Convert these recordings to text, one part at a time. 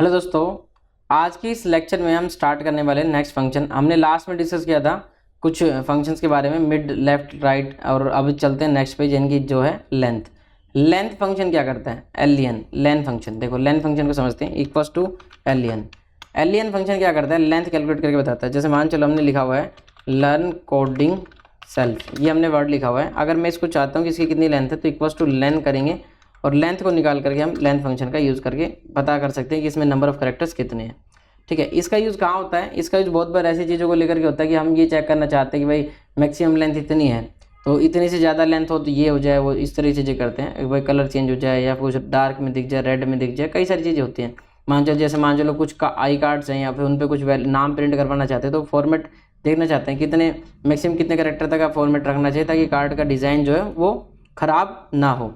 Hello दोस्तों, आज की इस लेक्चर में हम स्टार्ट करने वाले नेक्स्ट फंक्शन। हमने लास्ट में डिस्कस किया था कुछ फंक्शंस के बारे में, मिड, लेफ्ट, राइट, और अब चलते हैं नेक्स्ट पेज, इनकी जो है लेंथ फंक्शन क्या करता है, एलियन लेंथ फंक्शन। देखो लेंथ फंक्शन को समझते हैं, इक्वल्स टू एलियन फंक्शन क्या करता है, लेंथ कैलकुलेट करके बताता है। जैसे मान चलो हमने लिखा हुआ है लर्न कोडिंग सेल्फ, ये हमने वर्ड लिखा हुआ है। अगर मैं इसको चाहता हूँ कि इसकी कितनी लेंथ है तो इक्वल्स टू लेंथ करेंगे और लेंथ को निकाल करके हम लेंथ फंक्शन का यूज़ करके पता कर सकते हैं कि इसमें नंबर ऑफ कैरेक्टर्स कितने हैं। ठीक है, इसका यूज़ कहाँ होता है, इसका यूज़ बहुत बार ऐसी चीज़ों को लेकर के होता है कि हम ये चेक करना चाहते हैं कि भाई मैक्सिमम लेंथ इतनी है, तो इतनी से ज़्यादा लेंथ हो तो ये हो जाए, वो इस तरह की चीज़ें करते हैं। भाई कलर चेंज हो जाए या कुछ डार्क में दिख जाए, रेड में दिख जाए, कई सारी चीज़ें होती हैं। मान चलो कुछ का आई कार्ड्स हैं या फिर उन पर कुछ नाम प्रिंट करवाना चाहते हैं तो फॉर्मेट देखना चाहते हैं कितने मैक्सिमम कितने कैरेक्टर तक का फॉर्मेट रखना चाहिए ताकि कार्ड का डिज़ाइन जो है वो ख़राब ना हो।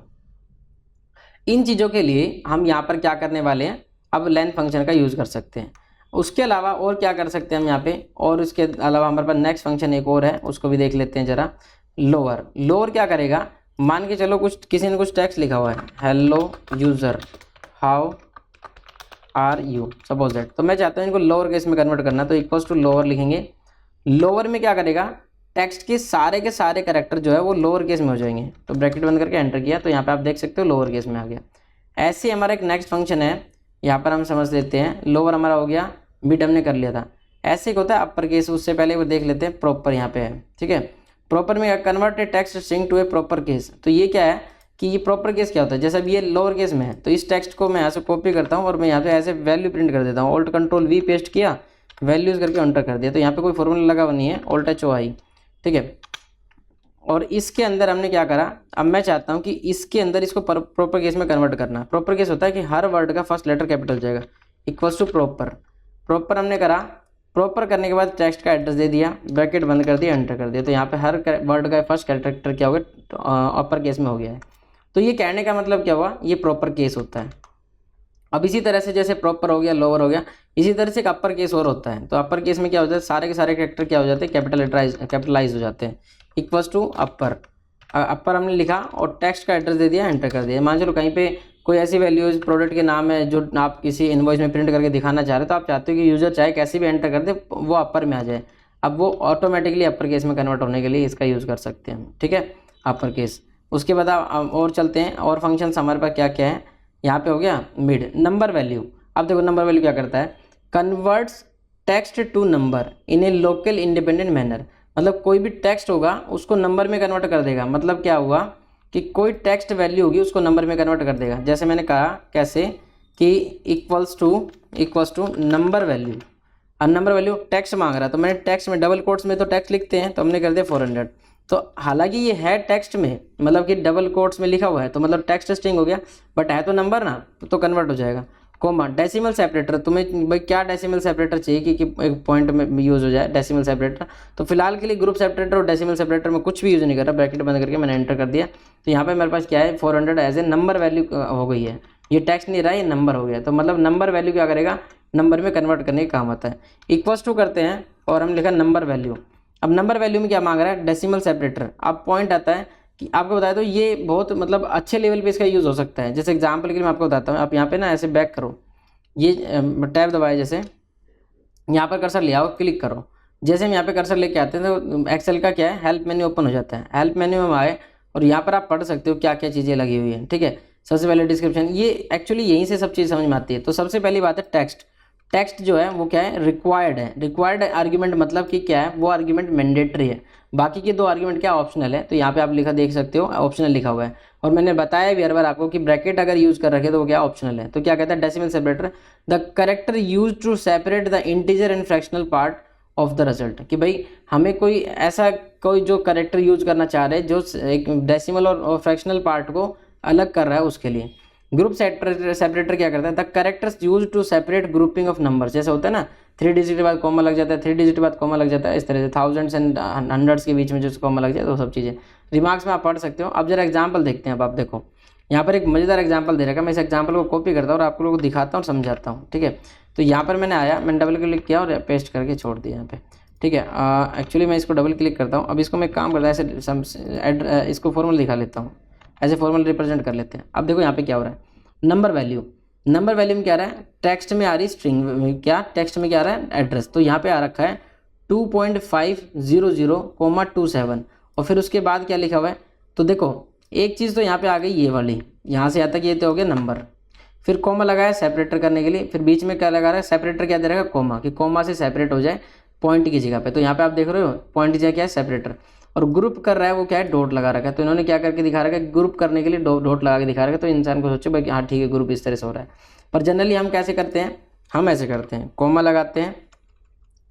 इन चीज़ों के लिए हम यहाँ पर क्या करने वाले हैं, अब लेंथ फंक्शन का यूज़ कर सकते हैं। उसके अलावा और क्या कर सकते हैं हम यहाँ पे, और उसके अलावा हमारे पास नेक्स्ट फंक्शन एक और है, उसको भी देख लेते हैं ज़रा। लोअर क्या करेगा, मान के चलो कुछ किसी ने कुछ टेक्स्ट लिखा हुआ है, hello user how are you, suppose that, तो मैं चाहता हूँ इनको लोअर केस में कन्वर्ट करना, तो इक्वल्स टू लोअर लिखेंगे। लोअर में क्या करेगा, टेक्स्ट के सारे कैरेक्टर जो है वो लोअर केस में हो जाएंगे। तो ब्रैकेट बंद करके एंटर किया तो यहाँ पे आप देख सकते हो लोअर केस में आ गया। ऐसे हमारा एक नेक्स्ट फंक्शन है, यहाँ पर हम समझ लेते हैं। लोअर हमारा हो गया, मिड हमने कर लिया था। ऐसे एक होता है अपर केस, उससे पहले वो देख लेते हैं प्रॉपर, यहाँ पे है। ठीक है, प्रॉपर में convert a text string to a proper case. तो ये क्या है कि ये प्रॉपर केस क्या होता है, जैसे अब ये लोअर केस में है तो इस टेक्स्ट को मैं यहाँ से कॉपी करता हूँ और मैं यहाँ पे ऐसे वैल्यू प्रिंट कर देता हूँ। ऑल्ट कंट्रोल वी पेस्ट किया, वैल्यूज़ करके एंटर कर दिया, तो यहाँ पे कोई फॉर्मूला लगा हुआ नहीं है, ऑल्ट एच ओ आई। ठीक है, और इसके अंदर हमने क्या करा, अब मैं चाहता हूँ कि इसके अंदर इसको प्रॉपर केस में कन्वर्ट करना। प्रॉपर केस होता है कि हर वर्ड का फर्स्ट लेटर कैपिटल जाएगा, इक्वल्स टू प्रॉपर हमने करा। प्रॉपर करने के बाद टेक्स्ट का एड्रेस दे दिया, ब्रैकेट बंद कर दिया, एंटर कर दिया, तो यहाँ पे हर वर्ड का फर्स्ट कैरेक्टर क्या हो गया, अपर केस में हो गया है। तो ये कहने का मतलब क्या हुआ, ये प्रॉपर केस होता है। अब इसी तरह से जैसे प्रॉपर हो गया, लोअर हो गया, इसी तरह से एक अपर केस और होता है। तो अपर केस में क्या होता है, सारे के सारे कैरेक्टर क्या हो जाते हैं, कैपिटलाइज हो जाते हैं, इक्वल्स टू अपर हमने लिखा और टेक्स्ट का एड्रेस दे दिया, एंटर कर दिया। मान चलो कहीं पे कोई ऐसी वैल्यूज प्रोडक्ट के नाम है जो आप किसी इनवॉइस में प्रिंट करके दिखाना चाह रहे हो, तो आप चाहते हो कि यूजर चाहे कैसे भी एंटर कर दे वो अपर में आ जाए। अब वो ऑटोमेटिकली अपर केस में कन्वर्ट होने के लिए इसका यूज़ कर सकते हैं। ठीक है, अपर केस। उसके बाद और चलते हैं, और फंक्शन हमारे पास क्या क्या है। यहाँ पे हो गया मिड, नंबर वैल्यू। अब देखो नंबर वैल्यू क्या करता है, converts text to number in a local independent manner. मतलब कोई भी टेक्स्ट होगा उसको नंबर में कन्वर्ट कर देगा। मतलब क्या हुआ कि कोई टेक्स्ट वैल्यू होगी उसको नंबर में कन्वर्ट कर देगा। जैसे मैंने कहा कैसे कि इक्वल्स टू नंबर वैल्यू। अब नंबर वैल्यू टेक्स्ट मांग रहा है तो मैंने टेक्स्ट में डबल कोट्स में तो टेक्स्ट लिखते हैं, तो हमने कर दिया 400। तो हालांकि ये है टेक्स्ट में, मतलब कि डबल कोट्स में लिखा हुआ है तो मतलब टेक्स्ट स्ट्रिंग हो गया, बट है तो नंबर ना, तो कन्वर्ट हो जाएगा। कोमा डेसिमल सेपरेटर, तुम्हें भाई क्या डेसिमल सेपरेटर चाहिए कि एक पॉइंट में यूज़ हो जाए डेसिमल सेपरेटर। तो फिलहाल के लिए ग्रुप सेपरेटर और डेसिमल सेपरेटर में कुछ भी यूज़ नहीं कर रहा। ब्रैकेट बंद करके मैंने एंटर कर दिया, तो यहाँ पे मेरे पास क्या है, 400 एज ए नंबर वैल्यू हो गई है। ये टेक्स्ट नहीं रहा, ये नंबर हो गया। तो मतलब नंबर वैल्यू क्या करेगा, नंबर में कन्वर्ट करने का काम आता है। इक्वल्स टू करते हैं और हम लिखा नंबर वैल्यू। अब नंबर वैल्यू में क्या मांग रहा है, डेसिमल सेपरेटर। अब पॉइंट आता है कि आपको बताया तो ये बहुत मतलब अच्छे लेवल पे इसका यूज़ हो सकता है। जैसे एग्जांपल के लिए मैं आपको बताता हूँ, आप यहाँ पे ना ऐसे बैक करो, ये टैब दबाए, जैसे यहाँ पर कर्सर ले आओ, क्लिक करो। जैसे हम यहाँ पे कर्सर लेके आते हैं तो एक्सेल का क्या है, हेल्प मेन्यू ओपन हो जाता है। हेल्प मेन्यू में आए और यहाँ पर आप पढ़ सकते हो क्या क्या चीज़ें लगी हुई हैं। ठीक है, सबसे पहले डिस्क्रिप्शन, ये एक्चुअली यहीं से सब चीज़ समझ में आती है। तो सबसे पहली बात है टेक्स्ट जो है वो क्या है, रिक्वायर्ड है। रिक्वायर्ड आर्ग्यूमेंट मतलब कि क्या है, वो आर्ग्यूमेंट मैंडेटरी है, बाकी के दो आर्ग्यूमेंट क्या ऑप्शनल है। तो यहाँ पे आप लिखा देख सकते हो ऑप्शनल लिखा हुआ है। और मैंने बताया भी हर बार आपको कि ब्रैकेट अगर यूज़ कर रखे तो वो क्या ऑप्शनल है। तो क्या कहता है, decimal separator, the character used to separate the integer and fractional part of the result. कि भाई हमें कोई ऐसा कोई जो कैरेक्टर यूज करना चाह रहे हैं जो एक डेसिमल और फ्रैक्शनल पार्ट को अलग कर रहा है, उसके लिए। ग्रुप सेपरेटर क्या करता है, the characters used to separate grouping of numbers. जैसे होता है ना 3 डिजिट के बाद कॉमा लग जाता है, 3 डिजिट के बाद कॉमा लग जाता है, इस तरह से थाउजेंड्स एंड हंड्रेड्स के बीच में जो कॉमा लग जाए, तो सब चीज़ें रिमार्क्स में आप पढ़ सकते हो। अब जरा एग्जाम्पल देखते हैं। अब आप देखो यहाँ पर एक मज़ेदार एग्जाम्पल दे रखा है। मैं इस एग्जाम्पल को कॉपी करता हूँ और आप लोगों को दिखाता हूँ और समझाता हूँ। ठीक है, तो यहाँ पर मैंने आया, मैंने डबल क्लिक किया और पेस्ट करके छोड़ दिया यहाँ पे। ठीक है, एक्चुअली मैं इसको डबल क्लिक करता हूँ। अब इसको मैं काम करता है ऐसे इसको फॉर्मूला दिखा लेता हूँ, ऐसे फॉर्मूला रिप्रेजेंट कर लेते हैं। अब देखो यहाँ पे क्या हो रहा है, नंबर वैल्यू। नंबर वैल्यू में क्या आ रहा है, टेक्स्ट में आ रही स्ट्रिंग, क्या टेक्स्ट में क्या आ रहा है, एड्रेस। तो यहाँ पे आ रखा है 2.500,27 और फिर उसके बाद क्या लिखा हुआ है, तो देखो एक चीज़ तो यहाँ पे आ गई ये वाली, यहाँ से यहाँ तक ये तो हो गया नंबर, फिर कोमा लगाया सेपरेटर करने के लिए, फिर बीच में क्या लगा रहा है, सेपरेटर क्या दे रहेगा, कोमा, कि कोमा से सेपरेट हो जाए पॉइंट की जगह पे। तो यहाँ पे आप देख रहे हो पॉइंट की जगह क्या है, सेपरेटर, और ग्रुप कर रहा है वो क्या है, डॉट लगा रखा है। तो इन्होंने क्या करके दिखा रखा है, ग्रुप करने के लिए डॉट लगा के दिखा रखा है। तो इंसान को सोचे भाई हाँ ठीक है ग्रुप इस तरह से हो रहा है, पर जनरली हम कैसे करते हैं, हम ऐसे करते हैं, कोमा लगाते हैं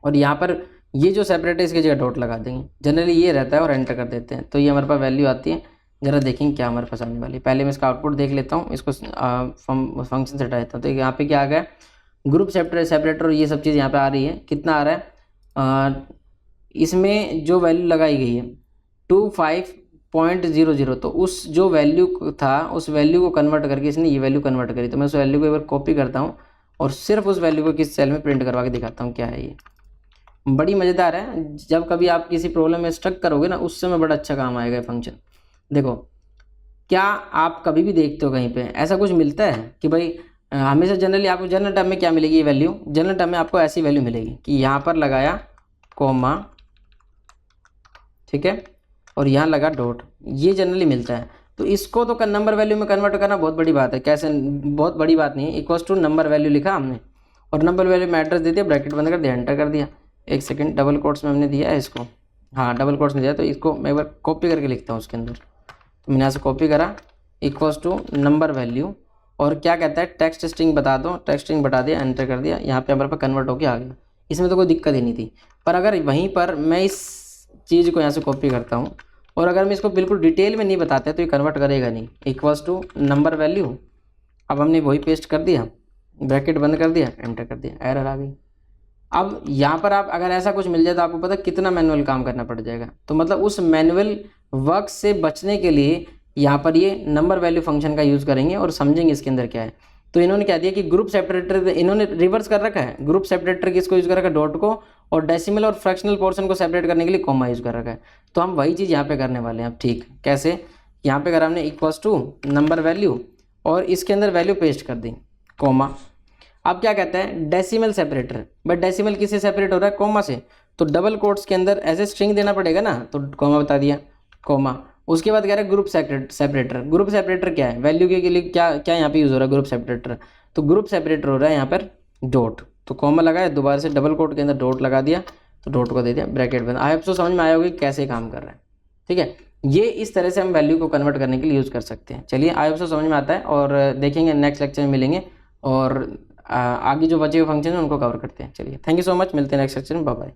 और यहाँ पर ये जो सेपरेट है इसकी जगह डॉट लगा देंगे, जनरली ये रहता है, और एंटर कर देते हैं। तो ये हमारे पास वैल्यू आती है। ज़रा देखेंगे क्या हमारे पास आने वाली है। पहले मैं इसका आउटपुट देख लेता हूँ, इसको फंक्शन से हटा देता हूँ। तो यहाँ पे क्या आ गया, ग्रुप सेपरेटर और ये सब चीज़ यहाँ पे आ रही है। कितना आ रहा है, इसमें जो वैल्यू लगाई गई है 25.00, तो उस जो वैल्यू था उस वैल्यू को कन्वर्ट करके इसने ये वैल्यू कन्वर्ट करी। तो मैं उस वैल्यू को एक बार कॉपी करता हूँ और सिर्फ उस वैल्यू को किस सेल में प्रिंट करवा के दिखाता हूँ क्या है ये। बड़ी मज़ेदार है, जब कभी आप किसी प्रॉब्लम में स्ट्रक करोगे ना उस समय बड़ा अच्छा काम आएगा फंक्शन। देखो क्या आप कभी भी देखते हो कहीं पे ऐसा कुछ मिलता है कि भाई हमेशा जनरली आपको जनरल टर्म में क्या मिलेगी, ये वैल्यू जनरल टर्म में आपको ऐसी वैल्यू मिलेगी कि यहाँ पर लगाया कोमा, ठीक है, और यहाँ लगा डॉट, ये जनरली मिलता है। तो इसको तो नंबर वैल्यू में कन्वर्ट करना बहुत बड़ी बात है। कैसे, बहुत बड़ी बात नहीं है। इक्वल्स टू नंबर वैल्यू लिखा हमने और नंबर वैल्यू में एड्रेस दे दिया, ब्रैकेट बंद कर दिया, एंटर कर दिया। एक सेकंड, डबल कोट्स में हमने दिया है इसको, हाँ डबल कोट्स में दिया। तो इसको मैं एक बार कॉपी करके लिखता हूँ उसके अंदर। तो मैंने यहाँ से कॉपी करा, इक्वल्स टू नंबर वैल्यू, और क्या कहता है टेक्स्ट स्ट्रिंग बता दो, टेक्स्ट स्ट्रिंग बता दिया, एंटर कर दिया। यहाँ पे हमारे पास कन्वर्ट होकर आ गया, इसमें तो कोई दिक्कत ही नहीं थी। पर अगर वहीं पर मैं इस चीज़ को यहाँ से कॉपी करता हूँ और अगर मैं इसको बिल्कुल डिटेल में नहीं बताते तो ये कन्वर्ट करेगा नहीं। इक्वल्स टू नंबर वैल्यू, अब हमने वही पेस्ट कर दिया, ब्रैकेट बंद कर दिया, एंटर कर दिया, एरर आ गई। अब यहाँ पर आप अगर ऐसा कुछ मिल जाए तो आपको पता कितना मैनुअल काम करना पड़ जाएगा। तो मतलब उस मैनुअल वर्क से बचने के लिए यहाँ पर ये नंबर वैल्यू फंक्शन का यूज़ करेंगे और समझेंगे इसके अंदर क्या है। तो इन्होंने क्या दिया कि ग्रुप सेपरेटर, इन्होंने रिवर्स कर रखा है, ग्रुप सेपरेटर किसको यूज़ कर रखा है, डॉट को, और डेसिमल और फ्रैक्शनल पोर्शन को सेपरेट करने के लिए कॉमा यूज़ कर रखा है। तो हम वही चीज़ यहाँ पे करने वाले हैं। अब ठीक कैसे, यहाँ पे करा हमने इक्वल्स टू नंबर वैल्यू और इसके अंदर वैल्यू पेस्ट कर दी, कॉमा। अब क्या कहता है डेसिमल सेपरेटर, बट डेसिमल किससे सेपरेट हो रहा है, कॉमा से। तो डबल कोट्स के अंदर ऐसे स्ट्रिंग देना पड़ेगा ना, तो कॉमा बता दिया, कॉमा। उसके बाद कह रहा है ग्रुप सेपरेटर। ग्रुप सेपरेटर क्या है, वैल्यू के लिए क्या क्या यहाँ पे यूज़ हो रहा है, ग्रुप सेपरेटर। तो ग्रुप सेपरेटर हो रहा है यहाँ पर डॉट, तो कॉमा लगाया, दोबारा से डबल कोट के अंदर डॉट लगा दिया, तो डॉट को दे दिया, ब्रैकेट बंद। आई होप सो समझ में आया होगा कैसे काम कर रहा है। ठीक है, ये इस तरह से हम वैल्यू को कन्वर्ट करने के लिए यूज़ कर सकते हैं। चलिए आई होप सो समझ में आता है, और देखेंगे नेक्स्ट लेक्चर में मिलेंगे और आगे जो बचे हुए फंक्शन हैं उनको कवर करते हैं। चलिए थैंक यू सो मच, मिलते हैं नेक्स्ट लेक्चर में, बाय बाय।